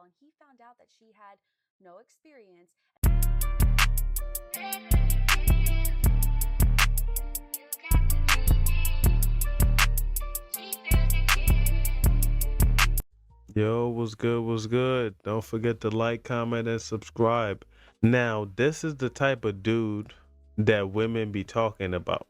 and he found out that she had no experience. Yo, what's good? What's good? Don't forget to like, comment, and subscribe. Now, this is the type of dude that women be talking about.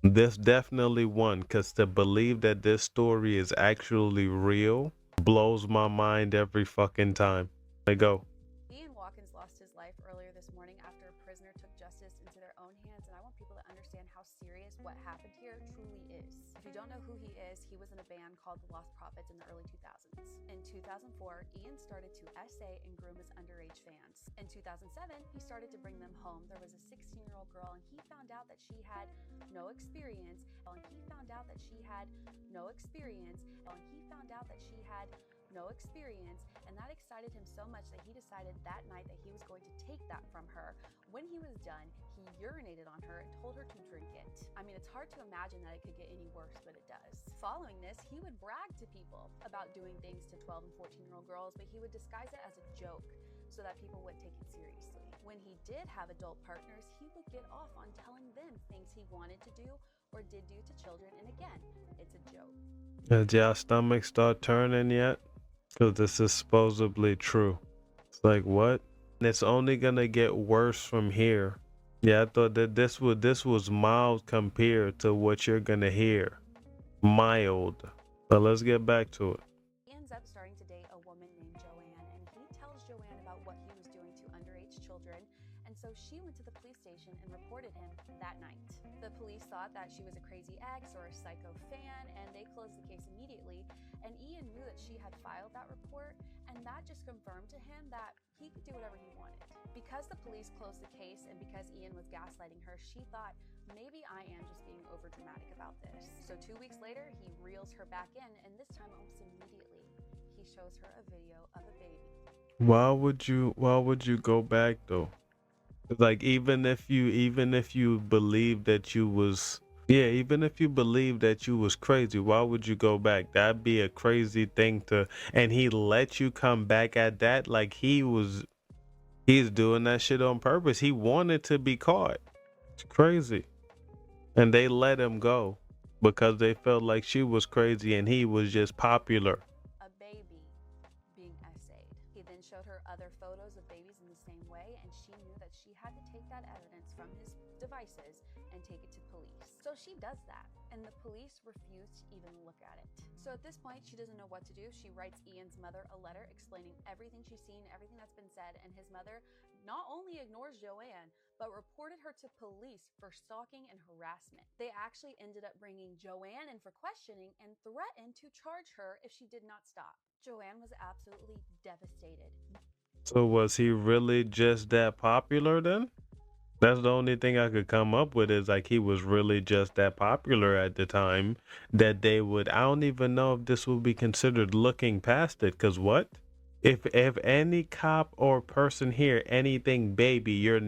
This definitely one, because to believe that this story is actually real blows my mind every fucking time. Let go. Ian Watkins lost his life earlier this morning after a prisoner took justice into their own hands, and I want people to understand how serious what happened here truly is. If you don't know who he is, he was in a band called the Lost Prophets in the early 2000s. In 2004, Ian started to essay and groom his underage fans. In 2007, he started to bring them home. There was a 16-year-old girl, and he found out that she had no experience. And he found out that she had no experience. And he found out that she had no experience, and that excited him so much that he decided that night that he was going to take that from her. When he was done, he urinated on her and told her to drink it. I mean, it's hard to imagine that it could get any worse, but it does. Following this, he would brag to people about doing things to 12 and 14-year-old girls, but he would disguise it as a joke so that people wouldn't take it seriously. When he did have adult partners, he would get off on telling them things he wanted to do or did do to children, and again, it's a joke. Did y'all stomach start turning yet? Because this is supposedly true. It's like, what? It's only gonna get worse from here. Yeah, I thought that this was mild compared to what you're gonna hear. Mild. But let's get back to it. He ends up starting to date a woman named Joanne, and he tells Joanne about what he was doing to underage children, and so she went to the police station and reported him that night. The police thought that she was a crazy ex or a psycho fan, and they closed the case immediately, and Ian knew that she had filed that report, and that just confirmed to him that he could do whatever he wanted. Because the police closed the case and because Ian was gaslighting her, she thought, maybe I am just being overdramatic about this. So 2 weeks later, he reels her back in, and this time almost immediately, he shows her a video of a baby. Why would you go back though? Like even if you believe that you was even if you believe that you was crazy, why would you go back? That'd be a crazy thing to, and he let you come back at that like he's doing that shit on purpose. He wanted to be caught. It's crazy. And they let him go because they felt like she was crazy and he was just popular. A baby being essayed. He then showed her other photos of babies in the same way, and she knew that she had to take that evidence from his devices and take it to police. So she does that, and the police refuse to even look at it. So at this point, she doesn't know what to do. She writes Ian's mother a letter explaining everything she's seen, everything that's been said, and his mother not only ignores Joanne, but reported her to police for stalking and harassment. They actually ended up bringing Joanne in for questioning and threatened to charge her if she did not stop. Joanne was absolutely devastated. So was he really just that popular then? That's the only thing I could come up with, is like he was really just that popular at the time that they would. I don't even know if this would be considered looking past it. Cause what? If any cop or person hear anything baby, your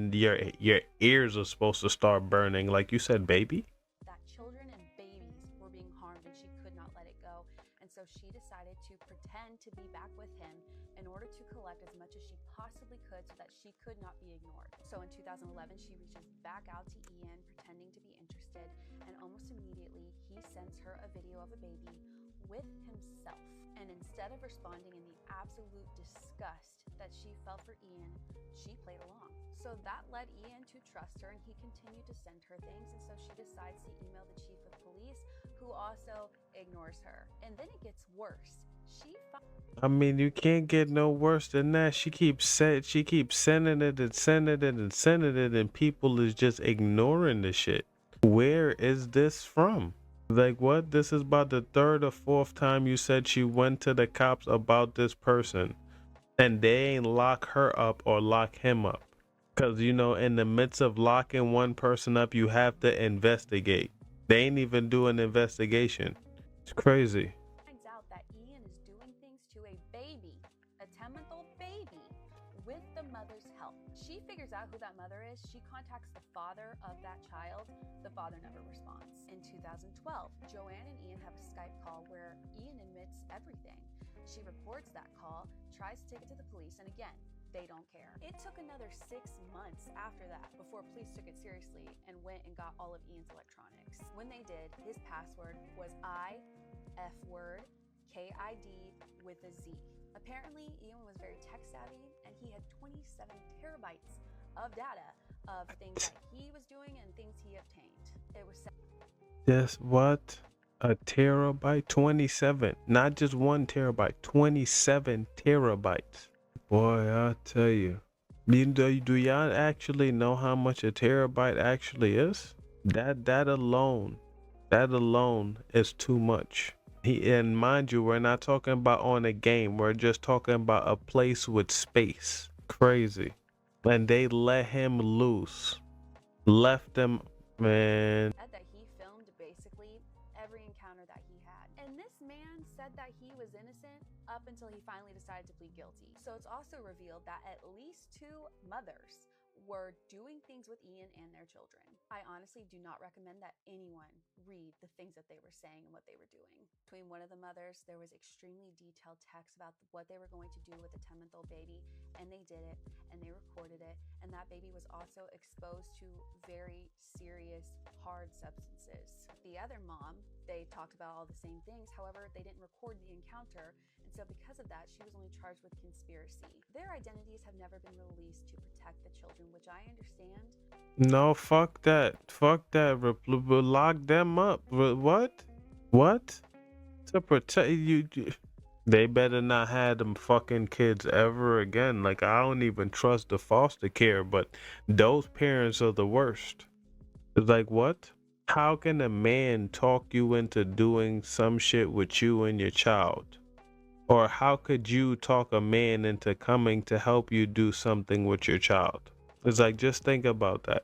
ears are supposed to start burning. Like you said, baby. That children and babies were being harmed and she could not let it go. And so she decided to pretend to be back with him in order to collect as much as she possibly could so that she could not be ignored. So in 2011, she reaches back out to Ian, pretending to be interested, and almost immediately he sends her a video of a baby with himself. And instead of responding in the absolute disgust that she felt for Ian, she played along. So that led Ian to trust her, and he continued to send her things, and so she decides to email the chief of police, who also ignores her. And then it gets worse. I mean, you can't get no worse than that. She keeps sending it and sending it and sending it, and people is just ignoring the shit. Where is this from? Like what? This is about the third or fourth time you said she went to the cops about this person, and they ain't lock her up or lock him up. Cause you know, in the midst of locking one person up, you have to investigate. They ain't even do an investigation. It's crazy. finds out that Ian is doing things to a baby, a 10-month-old baby, with the mother's help. She figures out who that mother is. She contacts the father of that child. The father never responds. In 2012, Joanne and Ian have a Skype call where Ian admits everything. She reports that call, tries to take it to the police, and again, they don't care. It took another 6 months after that before police took it seriously and went and got all of Ian's electronics. When they did, his password was IFword KID with a Z. Apparently, Ian was very tech savvy and he had 27 terabytes of data of things that he was doing and things he obtained. It was Just what? A terabyte? 27. Not just 1 terabyte, 27 terabytes. Boy, I tell you. Do y'all actually know how much a terabyte actually is? That alone is too much. And mind you, we're not talking about on a game. We're just talking about a place with space. Crazy. And they let him loose. Left him, man. that he filmed basically every encounter that he had. And this man said that he was innocent up until he finally decided to plead guilty. So it's also revealed that at least 2 mothers were doing things with Ian and their children. I honestly do not recommend that anyone read the things that they were saying and what they were doing. Between one of the mothers, there was extremely detailed text about what they were going to do with a 10-month-old baby, and they did it, and they recorded it, and that baby was also exposed to very serious, hard substances. The other mom, they talked about all the same things, however, they didn't record the encounter, and so because of that, she was only charged with conspiracy. Their identities have never been released to protect the children, which I understand. No, fuck that. Fuck that. Lock them up. What? What? To protect you. They better not have them fucking kids ever again. Like, I don't even trust the foster care, but those parents are the worst. It's like, what? How can a man talk you into doing some shit with you and your child? Or how could you talk a man into coming to help you do something with your child? It's like, just think about that.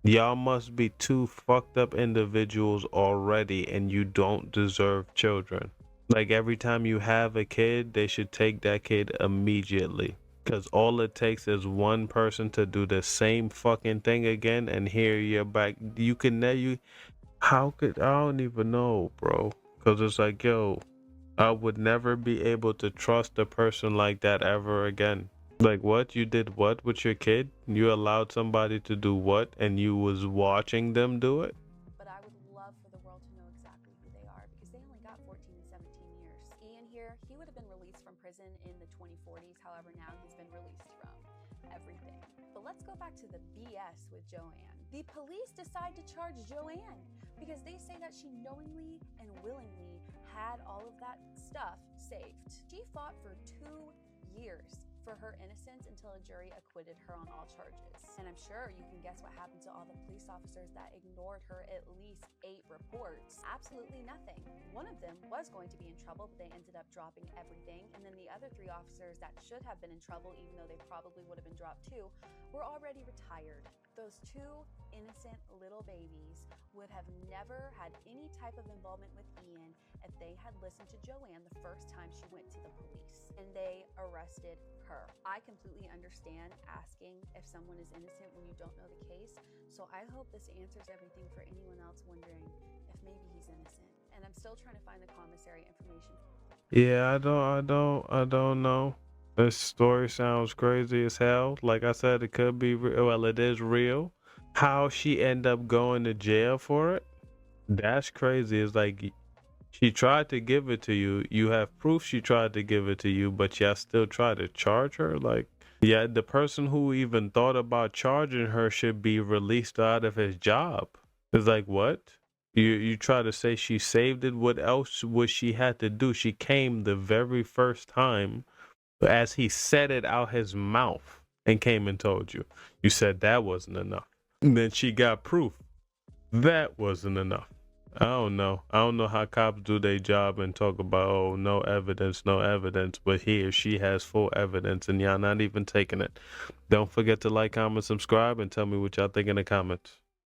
Y'all must be 2 fucked up individuals already and you don't deserve children. Like, every time you have a kid, they should take that kid immediately. Because all it takes is one person to do the same fucking thing again and here you're back. You can how could, I don't even know, bro. Because it's like, yo, I would never be able to trust a person like that ever again. Like, what? You did what with your kid? You allowed somebody to do what and you was watching them do it? But I would love for the world to know exactly who they are because they only got 14 and 17 years. Ian here, he would have been released from prison in the 2040s. However, now he's been released from everything. But let's go back to the BS with Joanne. The police decide to charge Joanne because they say that she knowingly and willingly had all of that stuff saved. She fought for 2 years for her innocence until a jury acquitted her on all charges. And I'm sure you can guess what happened to all the police officers that ignored her at least 8 reports. Absolutely nothing. One of them was going to be in trouble, but they ended up dropping everything. And then the other 3 officers that should have been in trouble, even though they probably would have been dropped too, were already retired. Those 2 innocent little babies would have never had any type of involvement with Ian if they had listened to Joanne the first time she went to the police and they arrested her. I completely understand asking if someone is innocent when you don't know the case, so I hope this answers everything for anyone else wondering if maybe he's innocent. And I'm still trying to find the commissary information. Yeah, I don't know. This story sounds crazy as hell. Like I said, it could be real. Well, it is real. How she end up going to jail for it? That's crazy. It's like she tried to give it to you. You have proof she tried to give it to you, but y'all still try to charge her? Like, yeah, the person who even thought about charging her should be released out of his job. It's like, what? You try to say she saved it. What else would she had to do? She came the very first time as he said it out his mouth and came and told you. You said that wasn't enough. And then she got proof. That wasn't enough. I don't know. I don't know how cops do their job and talk about, oh, no evidence, no evidence. But here she has full evidence and y'all not even taking it. Don't forget to like, comment, subscribe, and tell me what y'all think in the comments.